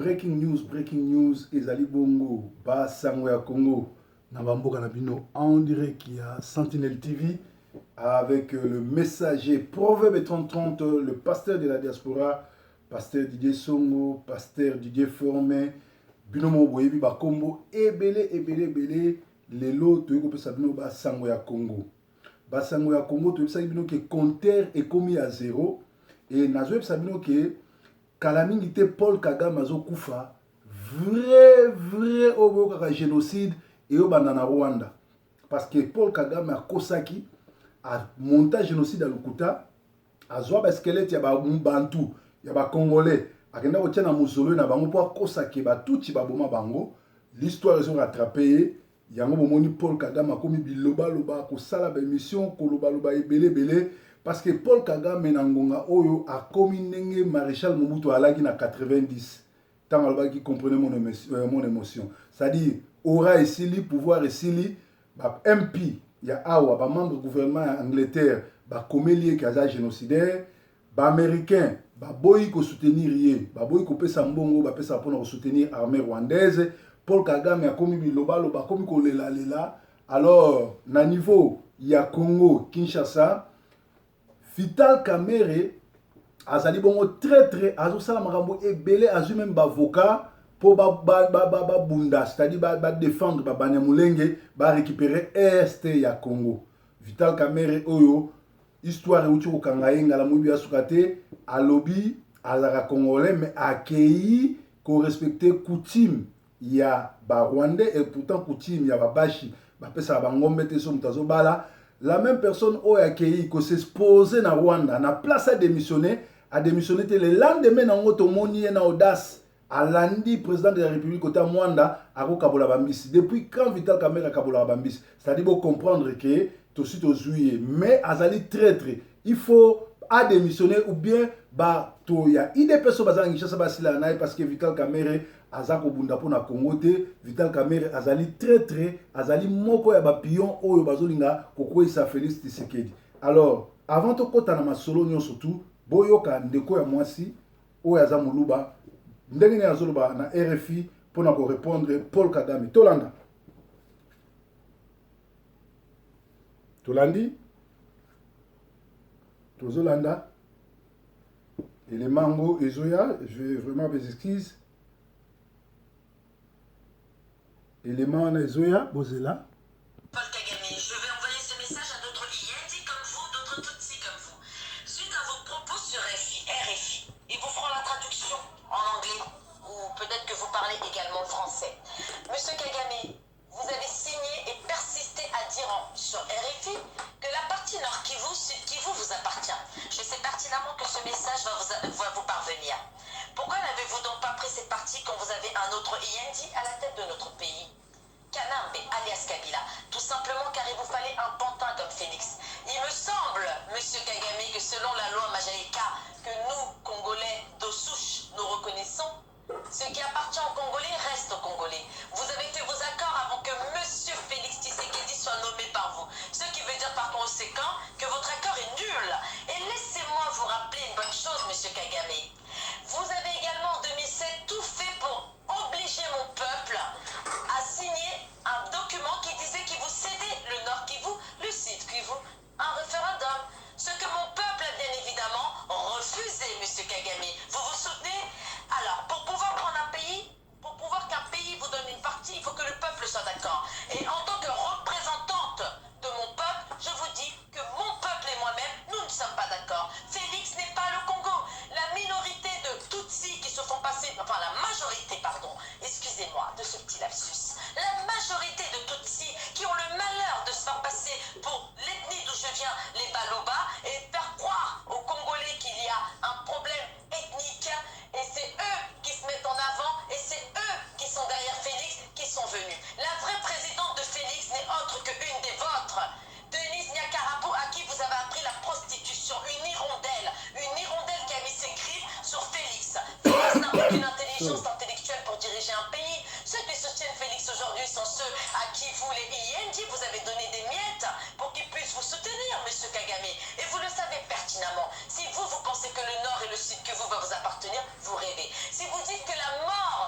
breaking news, ezali bongo, ba sango ya Congo, na bamboka na bino, en direct qui a Sentinelle TV, avec le messager Proverbe 3030, le pasteur de la diaspora, pasteur Didier Songo, pasteur Didier Formé, binomo boyebi ba kombo, ebele, lelo, toyeko pesa bino ba sango ya Congo. Ba sango ya Congo, toyeko pesa bino ke compteur est commis à zéro, et nazo pesa bino ke Kalamingi te Paul Kagame azo kufa vrai obo kaka génocide et au banana Rwanda parce que Paul Kagame a kosaki a monté génocide à Lukuta a zoa ba squelette ya ba Bantu ya ba Congolais akenda ko tia na mosolo na bango po kosaki ba tuti ba boma bango l'histoire ils ont rattrapé yango bomoni Paul Kagame akomi biloba loba ko sala ba émission ko loba ebele parce que Paul Kagame Nangonga Oyo a commis ndenge Maréchal Mobutu alaki na 90. Tant alba qui comprenait mon émotion. C'est-à-dire, aura esili, pouvoir esili, ba MP, ya awa, ba membre du gouvernement Angleterre, ba komelie kaza génocidaire, ba américain, ba boyi ko soutenir yé, ba boyi ko pesa mbongo, ba pesa pona ko soutenir armée rwandaise. Paul Kagame a commis biloba, ba commis ko lela. Alors, na niveau, ya Congo, Kinshasa, Vital Kamerhe azali bongo très azosala makambo ebele azu même bavocat pour bunda c'est-à-dire ba défendre ba Banyamulenge ba récupérer est ya Congo. Vital Kamerhe oyo histoire euti kokanga ye ngala moyibi asukate alobi azaka congolais mais accueilli ko respecter coutume ya ba rwandais et pourtant coutume ya babashi ba pesa ba ngombe te so mutazo bala. La même personne a accueilli, qui s'est exposé na Rwanda, na place à démissionner le lendemain na ngoto moni na audace à lundi président de la République côté Mwanda a Kabola Bambisi. Depuis quand Vital Kamerhe a Kabola Bambisi, c'est-à-dire pour comprendre que tout suite au juillet, mais azali traître, il faut à démissionner ou bien ba toya. Il des personnes bazangi chassa basila naï parce que Vital Kamerhe azako bunda pona Congo te, Vital Kamerhe azali traître, azali moko ya ba pion oyo bazolinga kokoi sa Félix Tshisekedi. Alors, avant to kota na masolo nyo surtout, boyoka ndeko ya mwasi oyo aza muluba, ndenge ne azoloba na RFI pona ko répondre Paul Kagame. Tolandi Tozolanda et les mango et Zoya, je vais vraiment mes excuses. Et les mango et Zoya, Bozela. Paul Kagame, je vais envoyer ce message à d'autres Yédi comme vous, d'autres Tutsi comme vous. Suite à vos propos sur RFI, ils vous feront la traduction en anglais ou peut-être que vous parlez également français. Monsieur Kagame, vous avez signé et persisté à dire sur RFI que la partie Nord Kivu, Sud Kivu vous appartient. Je sais pertinemment que ce message va vous parvenir. Pourquoi n'avez-vous donc pas pris cette partie quand vous avez un autre Yendi à la tête de notre pays? Kanambe alias Kabila, tout simplement car il vous fallait un pantin comme Félix. Il me semble, monsieur Kagame, que selon la loi Majaïka, que nous, Congolais de souche, nous reconnaissons, ce qui appartient aux Congolais reste aux Congolais. Vous avez fait vos accords avant que monsieur Félix Tshisekedi soit nommé par vous. Ce qui veut dire par conséquent que votre accord est nul. Et laissez-moi vous rappeler une bonne chose, monsieur Kagame. Vous avez également en 2007 tout fait pour obliger mon peuple à signer un document qui disait qu'il vous cédait le Nord Kivu, le Sud Kivu, un référendum. Ce que mon peuple a bien évidemment refusé, monsieur Kagame. Vous vous souvenez? Alors, pour pouvoir prendre un pays, pour pouvoir qu'un pays vous donne une partie, il faut que le peuple soit d'accord. Et en tant que représentante de mon peuple, je vous dis que mon peuple et moi-même, nous ne sommes pas d'accord. Félix n'est pas le Congo. La minorité de Tutsi qui se font passer, enfin la majorité, pardon, excusez-moi de ce petit lapsus, la majorité de Tutsi qui ont le malheur de se faire passer pour l'ethnie d'où je viens, les Baloba, et faire croire aux Congolais qu'il y a un problème ethnique, et c'est eux qui se mettent en avant, et c'est eux qui sont derrière Félix, qui sont venus. La vraie présidente de Félix n'est autre qu'une des vôtres, Denise Nyakarabou, à qui vous avez appris la prostitution, une hirondelle qui a mis ses griffes sur Félix. Félix n'a aucune intelligence intellectuelle pour diriger un pays. Ceux qui soutiennent Félix aujourd'hui sont ceux à qui vous, les IND, vous avez donné des miettes pour qu'ils puissent vous soutenir, monsieur Kagame. Et vous le savez pertinemment. Si vous pensez que le Nord et le Sud que vous va vous appartenir, vous rêvez. Si vous dites que la mort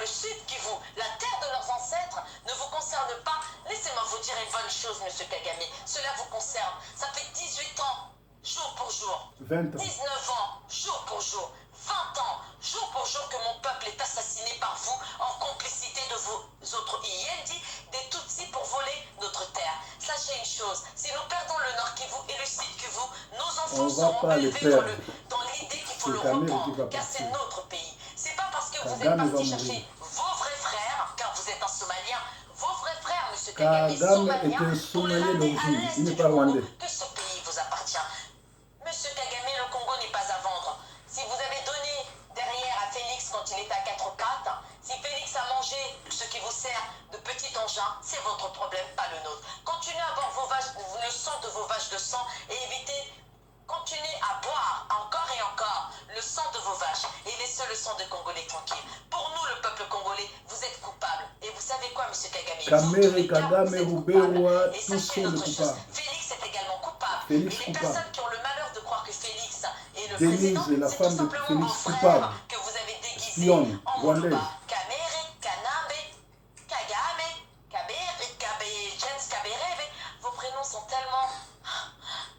le Sud Kivu, la terre de leurs ancêtres, ne vous concerne pas. Laissez-moi vous dire une bonne chose, monsieur Kagame. Cela vous concerne. Ça fait 18 ans, jour pour jour. 20 ans. 19 ans, jour pour jour. 20 ans, jour pour jour que mon peuple est assassiné par vous en complicité de vos autres Yendi, des Tutsis pour voler notre terre. Sachez une chose, si nous perdons le Nord Kivu et le Sud Kivu, nos enfants seront élevés dans l'idée qu'il faut le reprendre, car c'est notre pays. C'est pas parce que vous êtes parti chercher vos vrais frères, car vous êtes un Somalien, vos vrais frères, monsieur Kagame, Somaliens, pour le ramener à l'est du Congo, que ce pays vous appartient. Monsieur Kagame, le Congo n'est pas à vendre. Si vous avez donné derrière à Félix quand il était à quatre pattes, si Félix a mangé ce qui vous sert de petit engin, c'est votre problème, pas le nôtre. Continuez à boire le sang de vos vaches de sang et évitez, continuez à boire encore et encore le sang de vos vaches et laissez le sang des Congolais tranquille. Pour nous, le peuple congolais, vous êtes coupable. Et vous savez quoi, monsieur Kagame? Et sachez une autre chose, Félix est également coupable. Et les personnes qui ont le malheur de croire que Félix est le président, c'est tout simplement vos frères que vous avez déguisés en Moluba. Kamere, Kanabe, Kagame, Kabere, James Kabereve. Vos prénoms sont tellement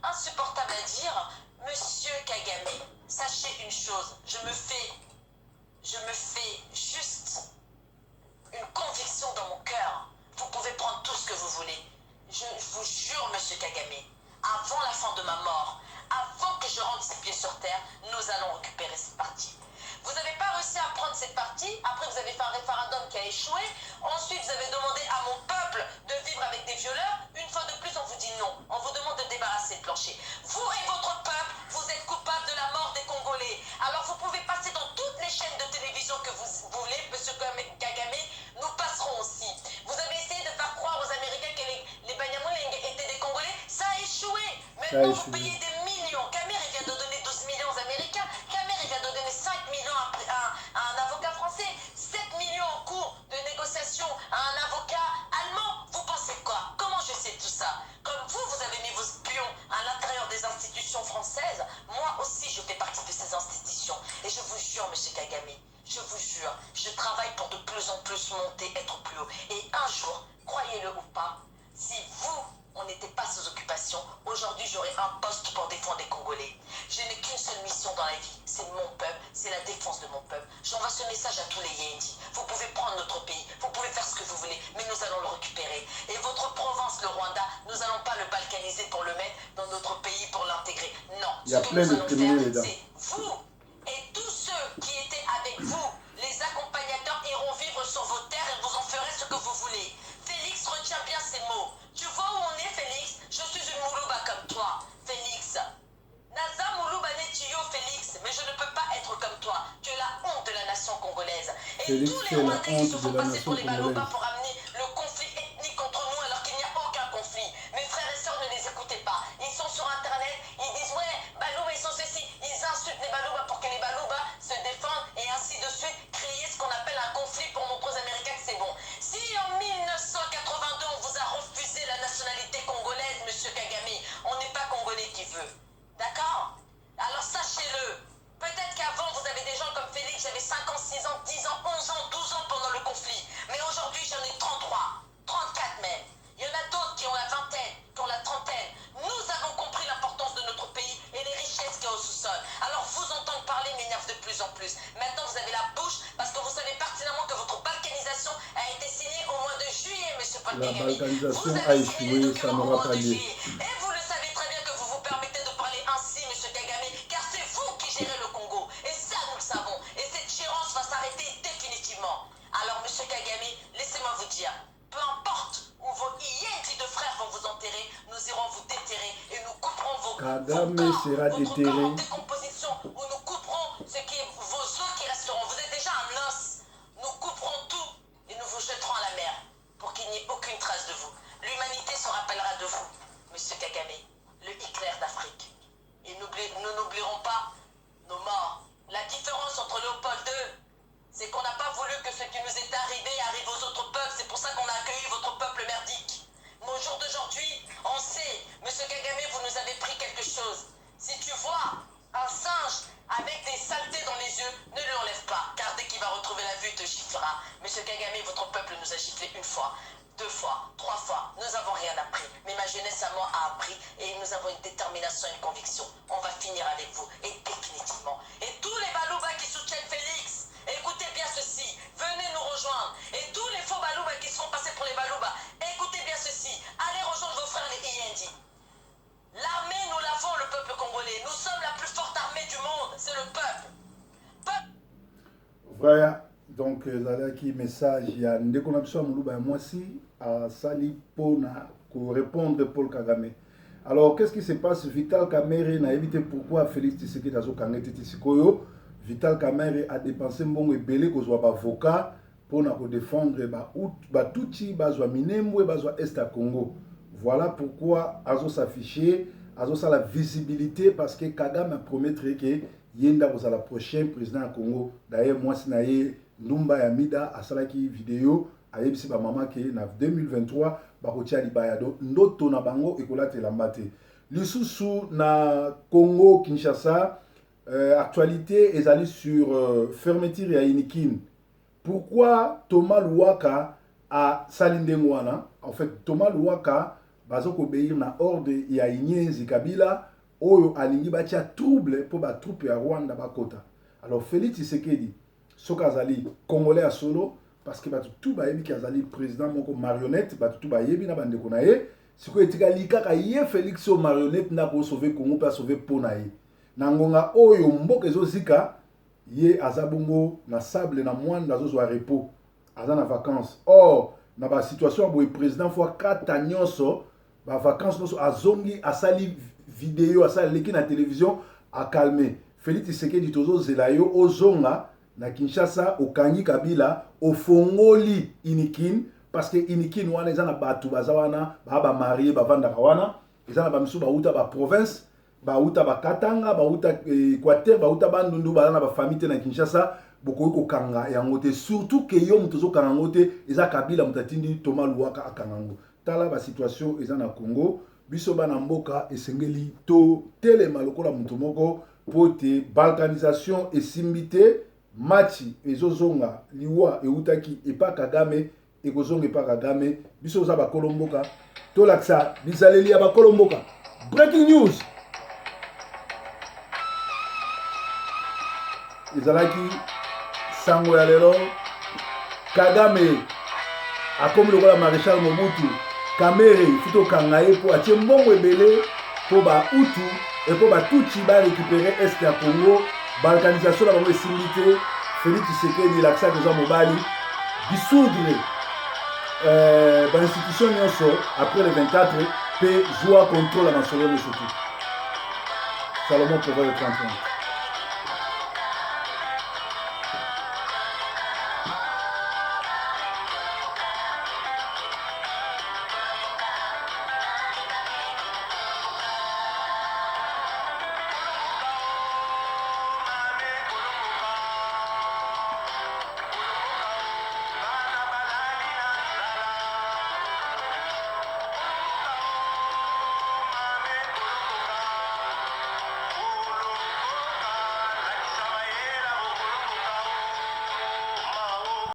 insupportables à dire. Monsieur Kagame, sachez une chose, je me fais juste une conviction dans mon cœur. Vous pouvez prendre tout ce que vous voulez. Je vous jure, monsieur Kagame, avant la fin de ma mort, avant que je rentre ses pieds sur terre, nous allons récupérer cette partie. Vous n'avez pas réussi à prendre cette partie, après vous avez fait un référendum qui a échoué, ensuite vous avez demandé à mon peuple de vivre avec des violeurs, une fois de plus on vous dit non, on vous demande de débarrasser le plancher. Vous et votre peuple, vous êtes coupables de la mort des Congolais. Alors vous pouvez passer dans toutes les chaînes de télévision que vous voulez, monsieur Kagame, nous passerons aussi. Vous avez essayé de faire croire aux Américains que les Banyamulenge étaient des Congolais, ça a échoué. Maintenant vous payez des millions. Kamer vient de donner 12 millions aux Américains, Kamer vient de donner 5 millions à un avocat français, 7 millions en cours de négociation à un avocat allemand. Vous pensez quoi? Comment je sais tout ça? Comme vous avez mis vos espions à l'intérieur des institutions françaises, moi aussi je fais partie de ces institutions. Et je vous jure, monsieur Kagame, je vous jure, je travaille pour de plus en plus monter, être plus haut. Et un jour, croyez-le ou pas, si vous, on n'était pas sous occupation, aujourd'hui j'aurais un poste pour défendre les Congolais. Je n'ai qu'une seule mission dans la vie, c'est mon peuple, c'est la défense de mon peuple. J'envoie ce message à tous les Yendi. Vous pouvez prendre notre pays, vous pouvez faire ce que vous voulez, mais nous allons le récupérer. Et votre province, le Rwanda, nous n'allons pas le balkaniser pour le mettre dans notre pays, pour l'intégrer. Non, ce que nous allons faire, c'est vous et tous ceux qui étaient avec vous, les accompagnateurs, iront vivre sur vos terres et vous en ferez ce que vous voulez. Félix, retiens bien ces mots. Tu vois où on est, Félix? Je suis une Moulouba comme toi, Félix. Naza Moulouba Netio, Félix, mais je ne peux pas être comme toi. Tu es la honte de la nation congolaise. Et Félix, tous les Rwandais qui se font passer pour les Balouba pour amener le conflit ethnique contre nous alors qu'il n'y a aucun conflit. Mes frères et sœurs, ne les écoutez pas. Ils sont sur Internet, ils disent ouais, Balouba, ils sont ceci. Ils insultent les Balouba pour que les Balouba se défendent et ainsi de suite, créer ce qu'on appelle un conflit pour montrer aux Américains que c'est bon. Si en 1982 on vous a refusé la nationalité congolaise, monsieur Kagame, on n'est pas congolais qui veut. D'accord? Alors sachez-le. Peut-être qu'avant vous avez des gens comme Félix, j'avais 5 ans, 6 ans, 10 ans, 11 ans, 12 ans pendant le conflit. Mais aujourd'hui j'en ai 33, 34 même. Il y en a d'autres qui ont la vingtaine, qui ont la trentaine. Nous avons compris l'importance de notre pays et les richesses qu'il y a au sous-sol. Alors vous entendre parler m'énerve de plus en plus. Maintenant vous avez la bouche parce que vous savez pertinemment que votre balkanisation a été signée au mois de juillet, monsieur Paul La Kagame. balkanisation Vous a avez signé les échoué, ça documents au n'aura mois pas de lieu. juillet. Et vous le savez très bien que vous vous permettez de parler ainsi, monsieur Kagame, car c'est vous qui gérez le Congo. Et ça, nous le savons. Et cette gérance va s'arrêter définitivement. Alors, monsieur Kagame, laissez-moi vous dire, peu importe où vos Yendi de frères vont vous enterrer, nous irons vous déterrer et nous couperons vos Kagame corps, sera votre déterré. corps en décomposition, où nous couperons ce qui est vos os qui resteront. Vous êtes déjà un os. Nous couperons tout et nous vous jetterons à la mer pour qu'il n'y ait aucune trace de vous. L'humanité se rappellera de vous, monsieur Kagame, le Hitler d'Afrique. Et nous n'oublierons pas nos morts. La différence entre Léopold II, c'est qu'on n'a pas voulu que ce qui nous est arrivé arrive aux autres peuples. C'est pour ça qu'on a accueilli votre peuple merdique. Mais au jour d'aujourd'hui, on sait, monsieur Kagame, vous nous avez pris quelque chose. Si tu vois un te giflera. Monsieur Kagame, votre peuple nous a giflé une fois, 2 fois, 3 fois. Nous n'avons rien appris. Mais ma jeunesse à moi a appris et nous avons une détermination et une conviction. On va finir avec vous et définitivement. Et tous les Balouba qui soutiennent Félix, écoutez bien ceci. Venez nous rejoindre. Et tous les faux Balouba qui seront passés pour les Balouba, écoutez bien ceci. Allez rejoindre vos frères les IND. L'armée, nous l'avons, le peuple congolais. Nous sommes la plus forte armée du monde. C'est le peuple. Voilà. Donc, qui message, il y a une déconnexion à moi aussi, à Sali Pona, pour répondre Paul Kagame. Alors, qu'est-ce qui se passe? Vital Kamerhe n'a évité pourquoi Félix Tshisekedi a Kangete Tshisikoyo. Vital Kamerhe a dépensé un bon belé qu'on soit avocat pour défendre Touti, Minembwe, Est à Congo. Voilà pourquoi Azo s'afficher, Azo la visibilité parce que Kagame a promis que Yenda vous la prochaine président à Congo. D'ailleurs, moi, c'est Numba Yamida a salaki vidéo a yebisi ba maman ke na 2023 ba kotia libayado ndoto na bango ekola telambate lisusu na Congo Kinshasa actualité ezali sur fermeture ya Inikin. Pourquoi Thomas Louaka a salindengwana? En fait, Thomas Louaka bazoko obéir na ordre ya Inyenzi Kabila oyo alingi batia trouble pour ba troupe ya Rwanda bakota. Alors Félix Tshisekedi Sokazali Congolais à solo parce que tout bayebi ki azali président moko marionnette tout bayebi na bande konaye siko etika likaka ye Félix o marionnette na ko sauver Congo pa sauver ponaye na ngonga oyo mboka ezozika ye azabongo na sable na mwanda zo zwa repos azana vacances. Or na ba situation boy président fois 4 nyonso ba vacances noso azongi asali vidéo asali leki na télévision a calmer Félix Tshisekedi tozo zelayo ozonga na Kinshasa okangi Kabila ofongoli Inikin parce que Inikin wana eza na batu bazawana ba marié bavanda wana eza na bamisu bauta ba province bauta ba Katanga bauta Équateur bauta bandundu bana ba famille na Kinshasa boko ko kanga yango te surtout que yo mutozo kanga ngote eza Kabila mutatindi Thomas Louaka akangango tala ba situation eza na Congo biso bana mboka esengeli to telema lokola mutu moko pote balkanisation et simbité Machi ezozonga liwa eutaki epa Kagame ekozonga epa Kagame biso za ba kolomboka to laksa bizaleli ya ba kolomboka. Breaking news ezalaki sango ya lelo Kagame akomi lokola Maréchal Mobutu Kamere futo kangaye po atie mbongo ebele po ba utu et po ba tuti ba récupérer est ya Congo. Balkanisation la bango esimité Félix Tshisekedi laksa que mobali dissoudre institution nyonso après le 24 pe joua contrôle la nationale de surtout Salomon pour le 30.